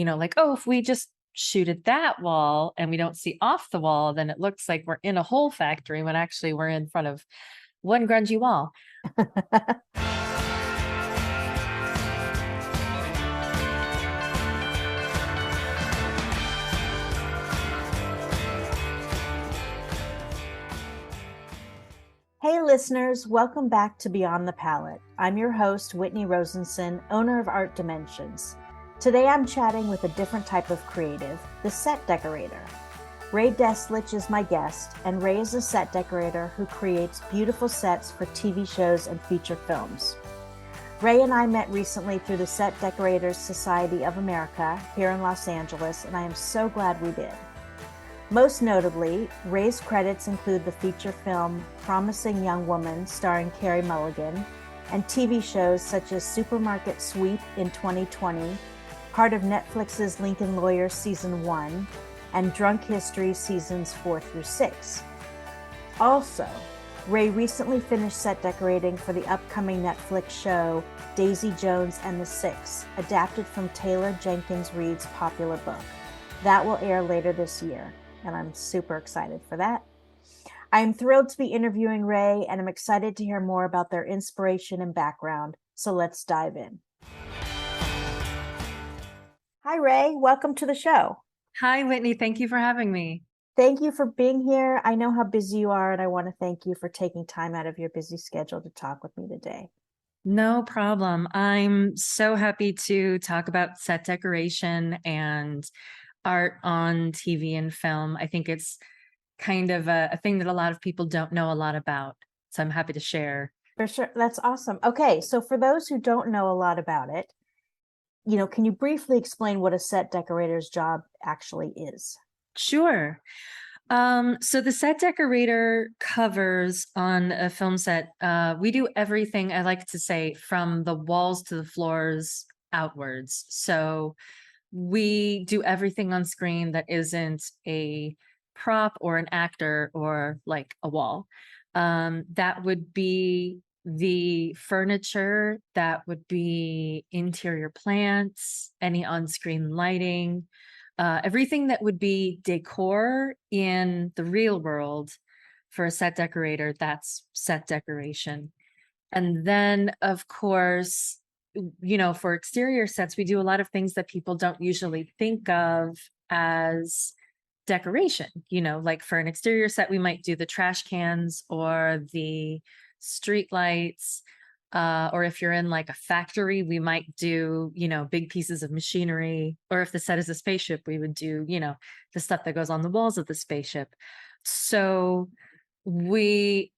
like, oh, if we just shoot at that wall and we don't see off the wall, then it looks like we're in a whole factory when actually we're in front of one grungy wall. Hey listeners, welcome back to Beyond the Palette. I'm your host, Whitney Rosenson, owner of Art Dimensions. Today I'm chatting with a different type of creative, the set decorator. Rae Deslich is my guest, and Rae is a set decorator who creates beautiful sets for TV shows and feature films. Rae and I met recently through the Set Decorators Society of America here in Los Angeles, and I am so glad we did. Most notably, Rae's credits include the feature film Promising Young Woman starring Carey Mulligan, and TV shows such as Supermarket Sweep in 2020, part of Netflix's Lincoln Lawyer Season 1, and Drunk History Seasons 4 through 6. Also, Rae recently finished set decorating for the upcoming Netflix show Daisy Jones and the Six, adapted from Taylor Jenkins Reid's popular book. That will air later this year, and I'm super excited for that. I'm thrilled to be interviewing Rae, and I'm excited to hear more about their inspiration and background. So let's dive in. Hi, Rae. Welcome to the show. Hi, Whitney. Thank you for having me. Thank you for being here. I know how busy you are, and I want to thank you for taking time out of your busy schedule to talk with me today. No problem. I'm so happy to talk about set decoration and art on TV and film. I think it's kind of a thing that a lot of people don't know a lot about. So I'm happy to share. For sure. That's awesome. Okay. So for those who don't know a lot about it, can you briefly explain what a set decorator's job actually is? Sure. So the set decorator covers on a film set. We do everything, I like to say, from the walls to the floors outwards. So we do everything on screen that isn't a prop or an actor or like a wall. That would be the furniture, that would be interior plants, any on-screen lighting, everything that would be decor in the real world for a set decorator, that's set decoration. And then, of course, for exterior sets, we do a lot of things that people don't usually think of as decoration. Like for an exterior set, we might do the trash cans or the street lights. Or if you're in like a factory, we might do, big pieces of machinery. Or if the set is a spaceship, we would do, the stuff that goes on the walls of the spaceship. So we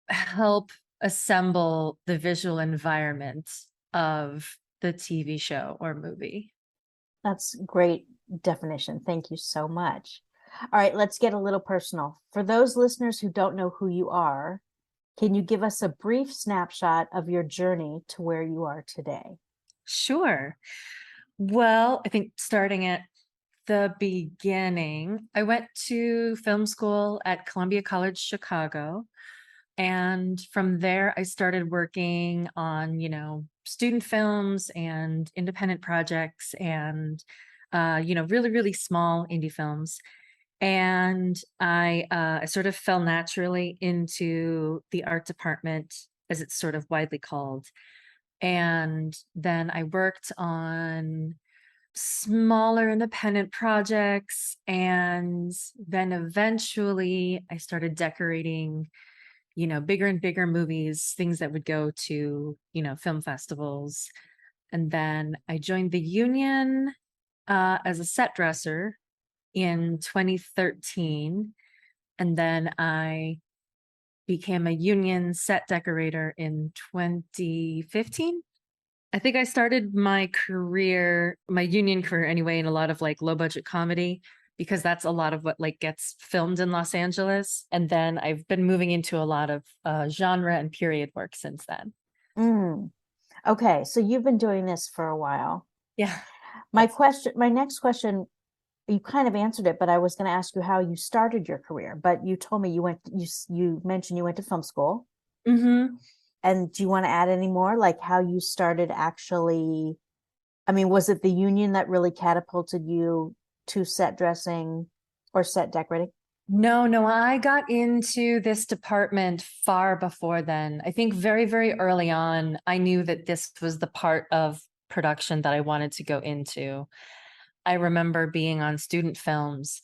help assemble the visual environment of the TV show or movie. That's great definition. Thank you so much. All right, let's get a little personal. For those listeners who don't know who you are, can you give us a brief snapshot of your journey to where you are today? Sure. Well, I think starting at the beginning, I went to film school at Columbia College Chicago. And from there, I started working on, student films and independent projects and, really, really small indie films. And I sort of fell naturally into the art department, as it's sort of widely called. And then I worked on smaller independent projects. And then eventually I started decorating, bigger and bigger movies, things that would go to, film festivals. And then I joined the union as a set dresser in 2013. And then I became a union set decorator in 2015. I think I started my union career anyway, in a lot of like low budget comedy, because that's a lot of what like gets filmed in Los Angeles. And then I've been moving into a lot of genre and period work since then. Okay, so you've been doing this for a while. Yeah. My next question, you kind of answered it, but I was going to ask you how you started your career. But you told me you mentioned you went to film school. Mm-hmm. And do you want to add any more, like how you started actually I mean, was it the union that really catapulted you to set dressing or set decorating? No, no, I got into this department far before then. I think very, very early on, I knew that this was the part of production that I wanted to go into. I remember being on student films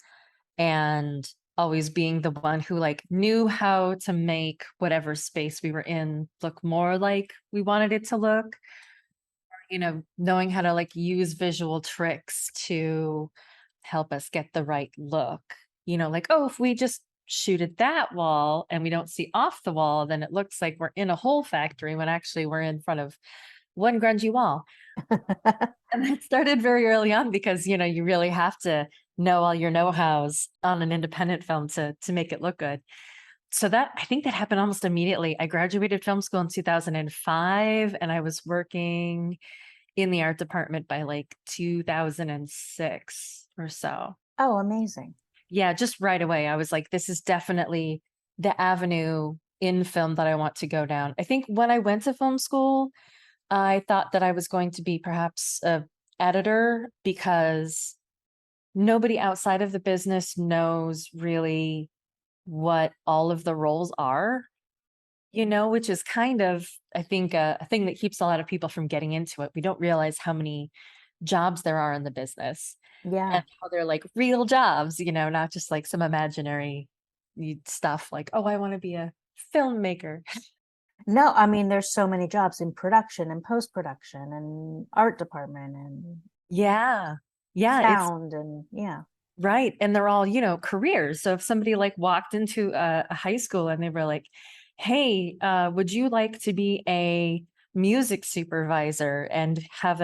and always being the one who like knew how to make whatever space we were in look more like we wanted it to look, knowing how to like use visual tricks to help us get the right look. Like, oh, if we just shoot at that wall and we don't see off the wall, then it looks like we're in a whole factory when actually we're in front of one grungy wall. And that started very early on because, you really have to know all your know-hows on an independent film to make it look good. So that I think that happened almost immediately. I graduated film school in 2005 and I was working in the art department by like 2006 or so. Oh, amazing. Yeah, just right away. I was like, this is definitely the avenue in film that I want to go down. I think when I went to film school, I thought that I was going to be perhaps a editor because nobody outside of the business knows really what all of the roles are, which is kind of, I think, a thing that keeps a lot of people from getting into it. We don't realize how many jobs there are in the business Yeah. and how they're like real jobs, not just like some imaginary stuff like, oh, I want to be a filmmaker. No, I mean, there's so many jobs in production and post-production and art department and Yeah. Yeah, it's sound and yeah. right. And they're all, careers. So if somebody like walked into a high school and they were like, hey, would you like to be a music supervisor and have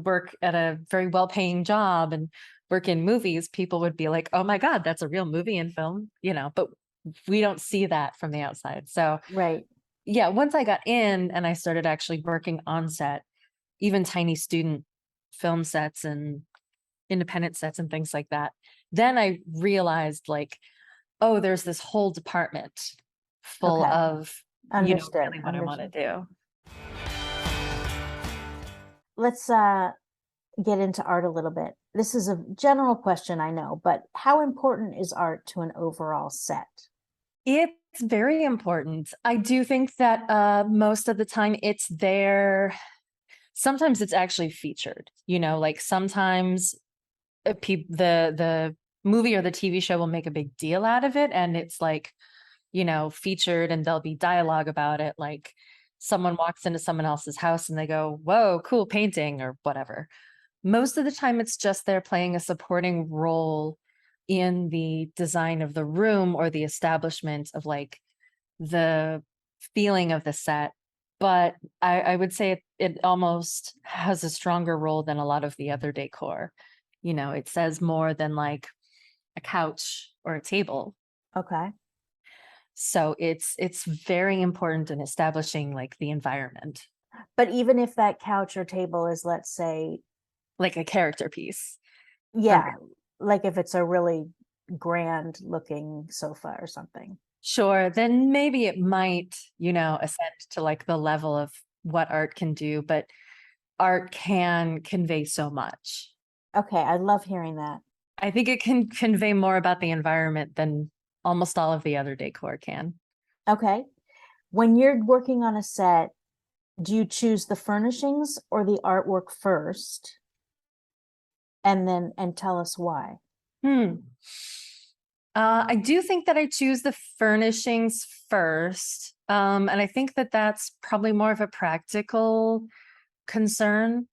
work at a very well-paying job and work in movies, people would be like, oh my God, that's a real movie and film, but we don't see that from the outside. So Right. yeah, once I got in and I started actually working on set, even tiny student film sets and independent sets and things like that, then I realized like, oh, there's this whole department full Okay. of, Understood. really what I want to Understood. do. Let's get into art a little bit. This is a general question, I know, but how important is art to an overall set? It's very important. I do think that most of the time it's there. Sometimes it's actually featured, like sometimes the movie or the TV show will make a big deal out of it and it's like, featured and there'll be dialogue about it. Like someone walks into someone else's house and they go, whoa, cool painting or whatever. Most of the time it's just they're playing a supporting role in the design of the room or the establishment of like the feeling of the set. But I would say it almost has a stronger role than a lot of the other decor. It says more than like a couch or a table. Okay. So it's very important in establishing like the environment, But even if that couch or table is, let's say, like a character piece. yeah, like if it's a really grand looking sofa or something. Sure, then maybe it might, ascend to like the level of what art can do, but art can convey so much. Okay, I love hearing that. I think it can convey more about the environment than almost all of the other decor can. Okay. When you're working on a set, do you choose the furnishings or the artwork first? And tell us why. Hmm. I do think that I choose the furnishings first. And I think that that's probably more of a practical concern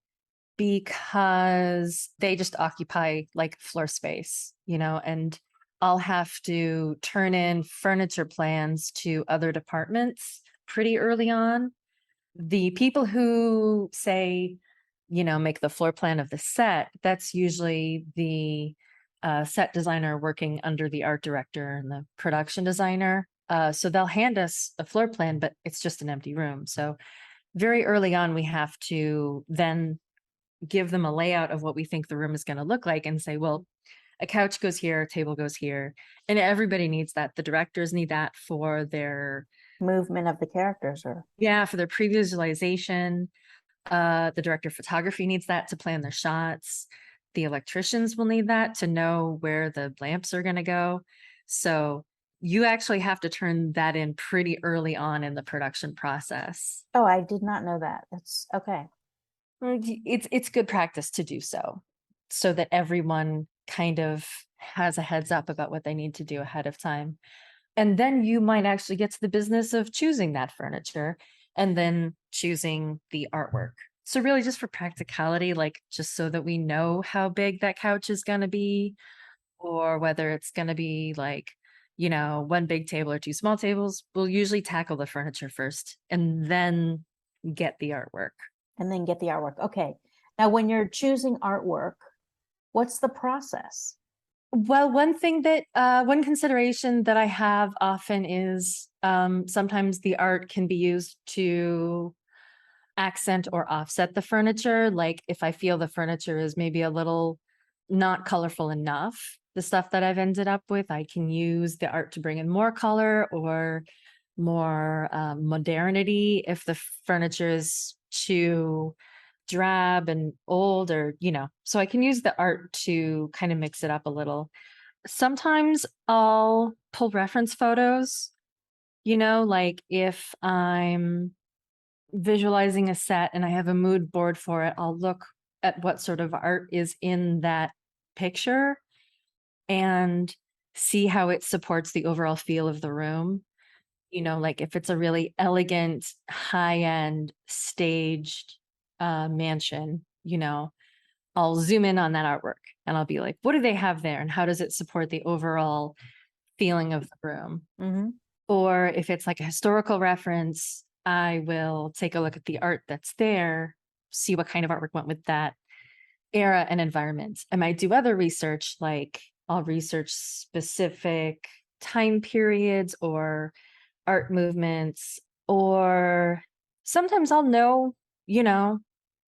because they just occupy like floor space, and I'll have to turn in furniture plans to other departments pretty early on. The people who say, make the floor plan of the set, that's usually the set designer working under the art director and the production designer. So they'll hand us a floor plan, but it's just an empty room. So very early on, we have to then give them a layout of what we think the room is going to look like and say, well, a couch goes here, a table goes here. And everybody needs that. The directors need that for their Movement of the characters or yeah, for their pre-visualization. The director of photography needs that to plan their shots. The electricians will need that to know where the lamps are going to go. So you actually have to turn that in pretty early on in the production process. Oh, I did not know that. That's okay. It's good practice to do so that everyone kind of has a heads up about what they need to do ahead of time. And then you might actually get to the business of choosing that furniture and then choosing the artwork. So really just for practicality, like just so that we know how big that couch is going to be, or whether it's going to be like, one big table or two small tables, we'll usually tackle the furniture first and then get the artwork. And then get the artwork. Okay. Now, when you're choosing artwork, what's the process? Well, one consideration that I have often is sometimes the art can be used to accent or offset the furniture. Like if I feel the furniture is maybe a little not colorful enough, the stuff that I've ended up with, I can use the art to bring in more color or more modernity if the furniture is too drab and old, or so I can use the art to kind of mix it up a little. Sometimes I'll pull reference photos, like if I'm visualizing a set and I have a mood board for it, I'll look at what sort of art is in that picture and see how it supports the overall feel of the room. Like if it's a really elegant, high-end, staged mansion, I'll zoom in on that artwork and I'll be like, what do they have there? And how does it support the overall feeling of the room? Mm-hmm. Or if it's like a historical reference, I will take a look at the art that's there, see what kind of artwork went with that era and environment. I might do other research, like I'll research specific time periods or art movements, or sometimes I'll know, you know,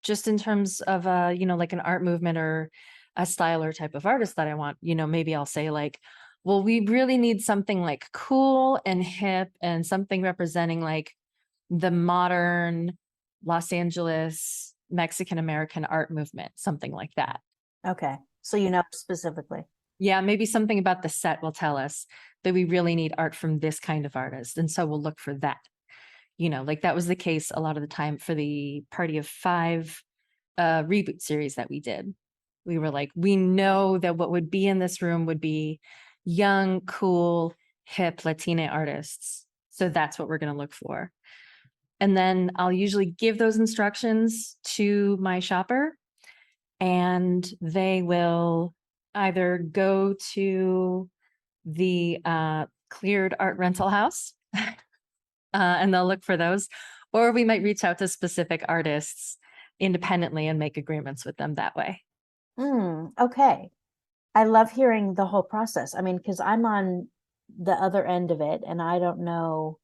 just in terms of like an art movement or a style or type of artist that I want, maybe I'll say like, well, we really need something like cool and hip and something representing like the modern Los Angeles Mexican American art movement, something like that. Okay. So you know specifically. Yeah, maybe something about the set will tell us that we really need art from this kind of artist. And so we'll look for that. Like that was the case a lot of the time for the Party of Five reboot series that we did. We were like, we know that what would be in this room would be young, cool, hip Latina artists. So that's what we're going to look for. And then I'll usually give those instructions to my shopper, and they will either go to the cleared art rental house and they'll look for those, or we might reach out to specific artists independently and make agreements with them that way. Okay. I love hearing the whole process. I mean, because I'm on the other end of it and I don't know,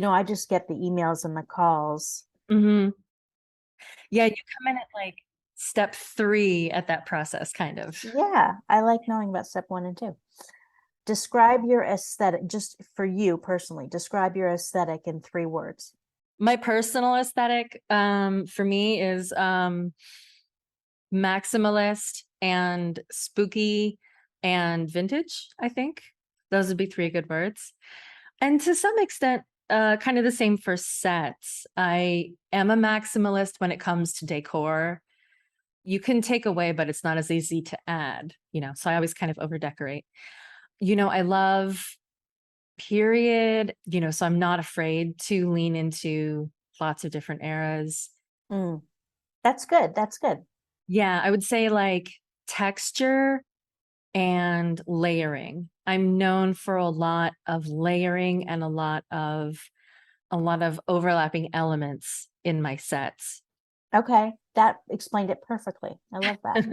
I just get the emails and the calls. Mm-hmm. Yeah, you come in at like step 3 at that process, kind of. Yeah, I like knowing about step 1 and 2. Describe your aesthetic, just for you personally, describe your aesthetic in 3 words. My personal aesthetic for me is maximalist and spooky and vintage, I think. Those would be 3 good words. And to some extent, kind of the same for sets. I am a maximalist when it comes to decor. You can take away, but it's not as easy to add, so I always kind of over decorate. I love period, so I'm not afraid to lean into lots of different eras. That's good. That's good. Yeah, I would say like texture and layering. I'm known for a lot of layering and a lot of overlapping elements in my sets. Okay, that explained it perfectly. I love that.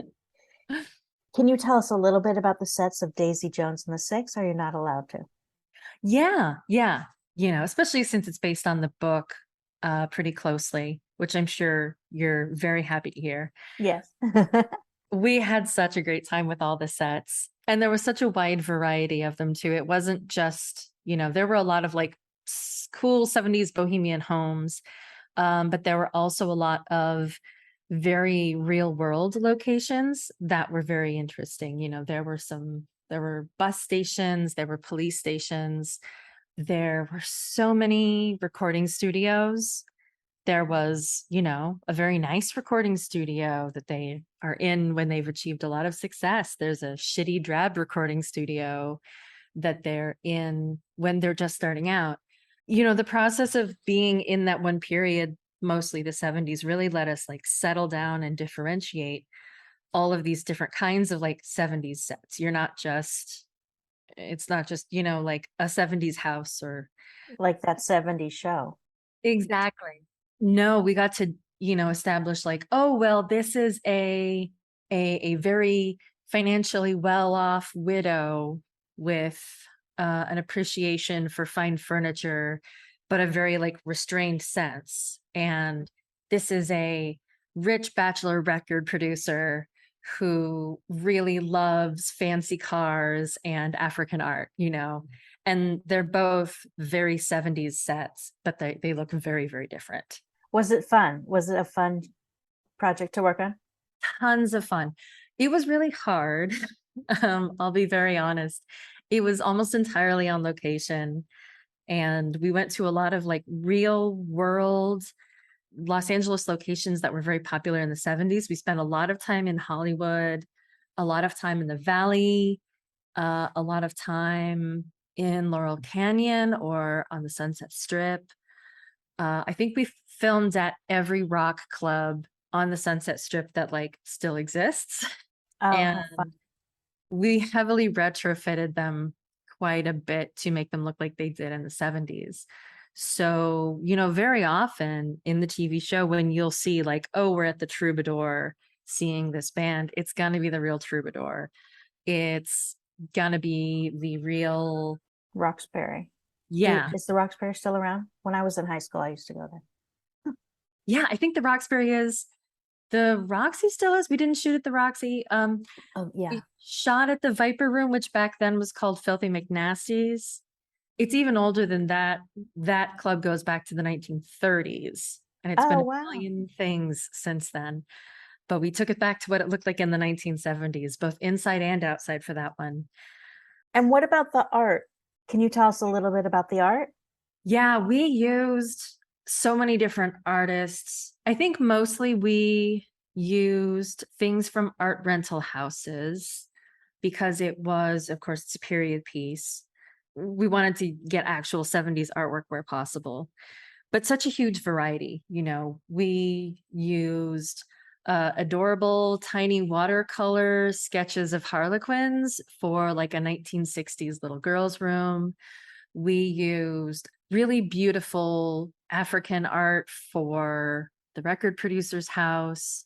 Can you tell us a little bit about the sets of Daisy Jones and the Six? Or are you not allowed to? Yeah, yeah. Especially since it's based on the book pretty closely, which I'm sure you're very happy to hear. Yes. We had such a great time with all the sets, and there was such a wide variety of them too. It wasn't just, there were a lot of like cool 70s bohemian homes, But there were also a lot of very real world locations that were very interesting. There were bus stations, there were police stations, there were so many recording studios. There was, a very nice recording studio that they are in when they've achieved a lot of success. There's a shitty, drab recording studio that they're in when they're just starting out. The process of being in that one period, mostly the 70s, really let us like settle down and differentiate all of these different kinds of like 70s sets. It's not just, like a 70s house or Like that 70s show. exactly. No, we got to, establish like, oh, well, this is a very financially well-off widow with an appreciation for fine furniture, but a very like restrained sense. And this is a rich bachelor record producer who really loves fancy cars and African art. And they're both very 70s sets, but they look very, very different. Was it fun? Was it a fun project to work on? Tons of fun. It was really hard. I'll be very honest. It was almost entirely on location. And we went to a lot of like real world Los Angeles locations that were very popular in the 70s. We spent a lot of time in Hollywood, a lot of time in the Valley, a lot of time in Laurel Canyon or on the Sunset Strip. I think we filmed at every rock club on the Sunset Strip that like still exists. Oh, And how fun. we heavily retrofitted them quite a bit to make them look like they did in the 70s. So, very often in the TV show, when you'll see like, oh, we're at the Troubadour seeing this band, it's going to be the real Troubadour. It's going to be the real, Roxbury. yeah. Is the Roxbury still around? When I was in high school, I used to go there. Yeah, I think the Roxbury is. The Roxy still is. We didn't shoot at the Roxy. Oh, yeah. We shot at the Viper Room, which back then was called Filthy McNasty's. It's even older than that. That club goes back to the 1930s, and it's been Oh, a wow. million things since then. But we took it back to what it looked like in the 1970s, both inside and outside for that one. And what about the art? Can you tell us a little bit about the art? Yeah, we used so many different artists. I think mostly we used things from art rental houses because it was, of course, it's a period piece. We wanted to get actual 70s artwork where possible, but such a huge variety. We used adorable tiny watercolor sketches of Harlequins for like a 1960s little girl's room. We used really beautiful African art for the record producer's house,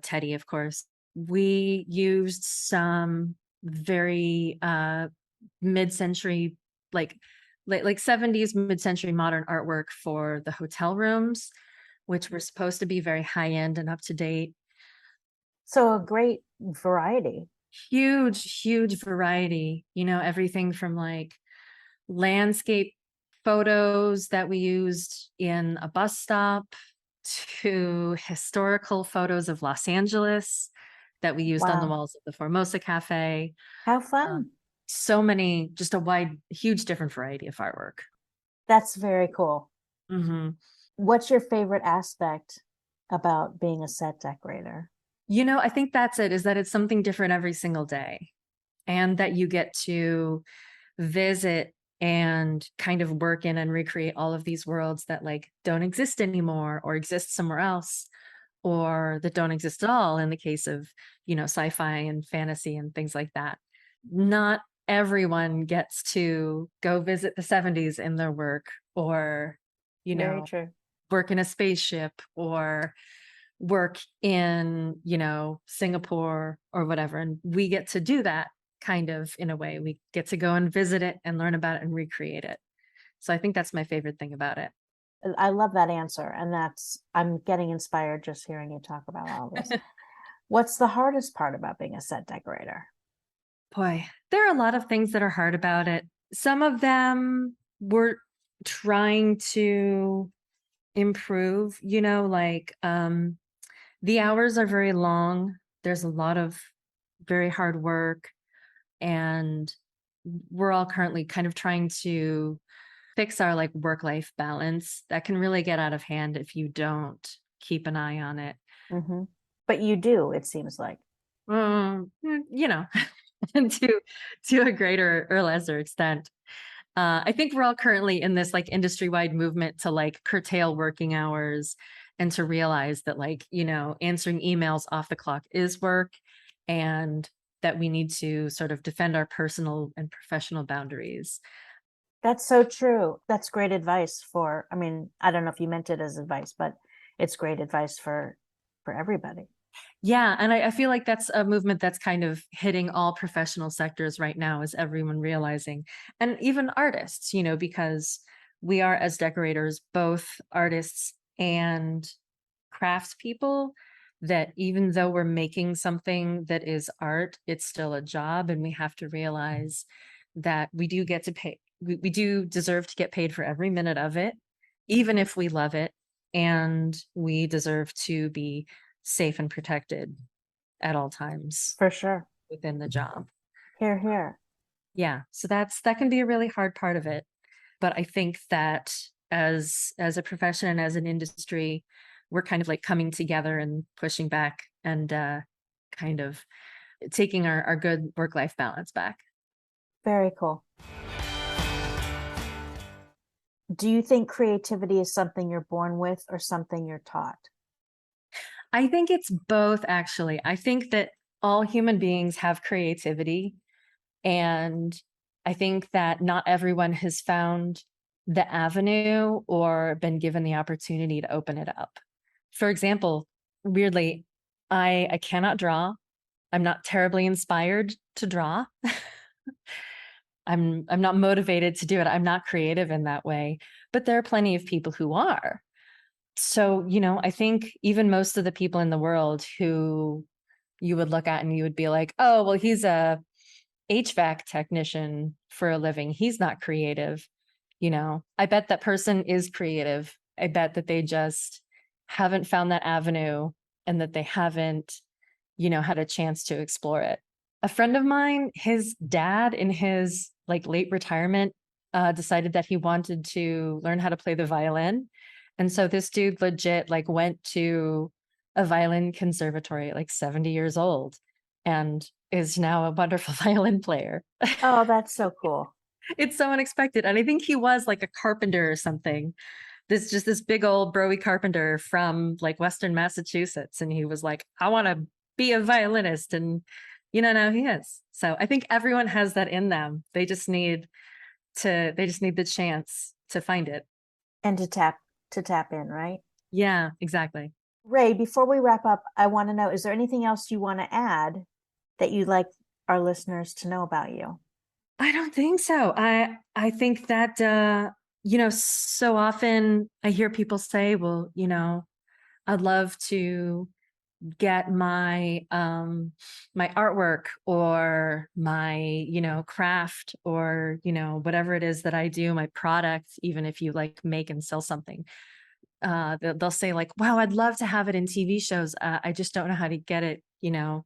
Teddy, of course. We used some very mid-century, like 70s mid-century modern artwork for the hotel rooms, which were supposed to be very high-end and up to date. So a great variety. Huge, huge variety. Everything from like landscape photos that we used in a bus stop to historical photos of Los Angeles that we used on the Wow. walls of the Formosa Cafe. How Um, fun. so many, just a wide, huge, different variety of artwork. That's very cool. Hmm. What's your favorite aspect about being a set decorator? I think that's it, is that it's something different every single day and that you get to visit and kind of work in and recreate all of these worlds that like don't exist anymore or exist somewhere else or that don't exist at all in the case of sci-fi and fantasy and things like that. Not everyone gets to go visit the 70s in their work or you Very know true. work in a spaceship or work in Singapore or whatever, and we get to do that kind of in a way. We get to go and visit it and learn about it and recreate it. So I think that's my favorite thing about it. I love that answer. And I'm getting inspired just hearing you talk about all this. What's the hardest part about being a set decorator? Boy, there are a lot of things that are hard about it. Some of them were trying to improve, the hours are very long. There's a lot of very hard work, and we're all currently kind of trying to fix our like work-life balance that can really get out of hand if you don't keep an eye on it. Mm-hmm. But you do, it seems like. You know, to a greater or lesser extent. I think we're all currently in this like industry-wide movement to like curtail working hours and to realize that like, answering emails off the clock is work, and that we need to sort of defend our personal and professional boundaries. That's so true. That's great advice for, I mean, I don't know if you meant it as advice, but it's great advice for everybody. Yeah, and I feel like that's a movement that's kind of hitting all professional sectors right now, is everyone realizing, and even artists, because we are, as decorators, both artists and craftspeople, that even though we're making something that is art, it's still a job, and we have to realize that we do get to pay, we do deserve to get paid for every minute of it, even if we love it, and we deserve to be safe and protected at all times For sure. within the job. Here, here. Yeah, so that can be a really hard part of it. But I think that as a profession and as an industry, we're kind of like coming together and pushing back, and kind of taking our good work-life balance back. Very cool. Do you think creativity is something you're born with or something you're taught? I think it's both, actually. I think that all human beings have creativity, and I think that not everyone has found the avenue or been given the opportunity to open it up. For example, weirdly, I cannot draw. I'm not terribly inspired to draw. I'm not motivated to do it. I'm not creative in that way, but there are plenty of people who are. So, I think even most of the people in the world who you would look at and you would be like, oh, well, he's a HVAC technician for a living. He's not creative. I bet that person is creative. I bet that they just haven't found that avenue, and that they haven't, had a chance to explore it. A friend of mine, his dad in his like late retirement, decided that he wanted to learn how to play the violin. And so this dude legit like went to a violin conservatory at like 70 years old, and is now a wonderful violin player. Oh, that's so cool. It's so unexpected. And I think he was like a carpenter or something. This big old broy carpenter from like Western Massachusetts. And he was like, I want to be a violinist. And now he is. So I think everyone has that in them. They just need the chance to find it. And to tap in, right? Yeah, exactly. Rae, before we wrap up, I want to know, is there anything else you want to add that you'd like our listeners to know about you? I don't think so. I think that so often I hear people say, well, I'd love to get my artwork or my, craft, or, whatever it is that I do, my product, even if you like make and sell something. They'll say like, wow, I'd love to have it in TV shows. I just don't know how to get it, and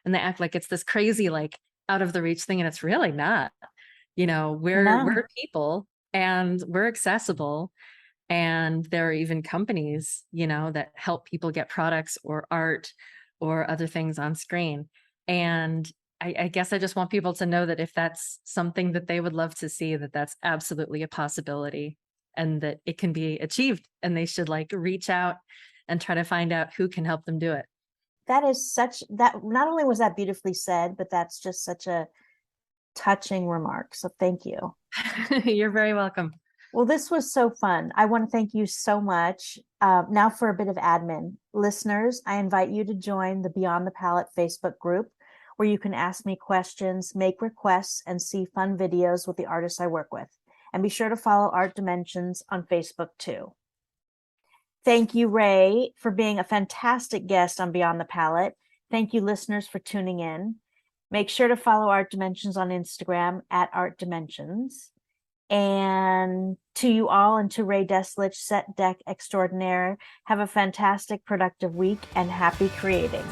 they act like it's this crazy, like out of the reach thing. And it's really not, we're No. people, and we're accessible. And there are even companies, that help people get products or art or other things on screen. And I guess I just want people to know that if that's something that they would love to see, that that's absolutely a possibility, and that it can be achieved, and they should like reach out and try to find out who can help them do it. That is such that not only was that beautifully said, but that's just such a touching remark. So thank you. You're very welcome. Well, this was so fun. I want to thank you so much. Now, for a bit of admin. Listeners, I invite you to join the Beyond the Palette Facebook group, where you can ask me questions, make requests, and see fun videos with the artists I work with. And be sure to follow Art Dimensions on Facebook too. Thank you, Rae, for being a fantastic guest on Beyond the Palette. Thank you, listeners, for tuning in. Make sure to follow Art Dimensions on Instagram at Art Dimensions. And to you all and to Rae Deslich, set deck extraordinaire, have a fantastic, productive week and happy creating.